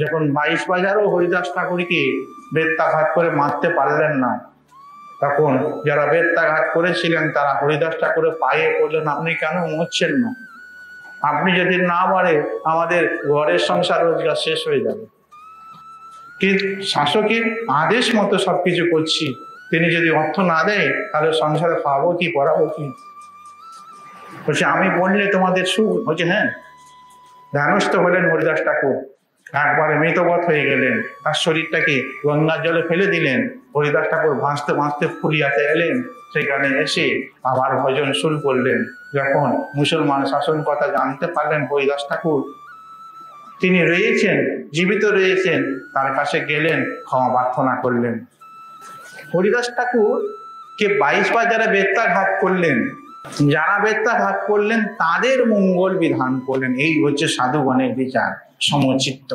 যখন 22 বাজারও হরিদাস ঠাকুরকে বেত্রাঘাত করে মারতে পারলেন না, তখন যারা বেত্রাঘাত করেছিলেন তারা হরিদাস ঠাকুরের পায়ে পড়লেন, আপনি কেন মরছেন না? আপনি যদি না মারে আমাদের ঘরের সংসার রোজগার শেষ হয়ে যাবে। কিন্তু শাসকের আদেশ মতো সবকিছু করছি, তিনি যদি অর্থ না দেয় তাহলে সংসারে খাবো কি, পড়াবো কি? বলছে আমি বললে তোমাদের সুখ। বলছে হ্যাঁ। ধ্যানস্থ হলেন হরিদাস ঠাকুর, একবারে মৃতবৎ হয়ে গেলেন, তার শরীরটাকে গঙ্গার জলে ফেলে দিলেন। হরিদাস ঠাকুর ভাসতে ভাসতে ফুলিয়াতে এলেন, সেখানে এসে আবার ভজন শুরু করলেন। যখন মুসলমান শাসন কথা জানতে পারলেন হরিদাস ঠাকুর তিনি রয়েছেন, জীবিত রয়েছেন, তার কাছে গেলেন, ক্ষমা প্রার্থনা করলেন। হরিদাস ঠাকুর কে 22 বার যারা বেত্রাঘাত করলেন, যারা বেত্রাঘাত করলেন তাদের মঙ্গল বিধান করলেন। এই হচ্ছে সাধুগণের বিচার, সমচিত্ত।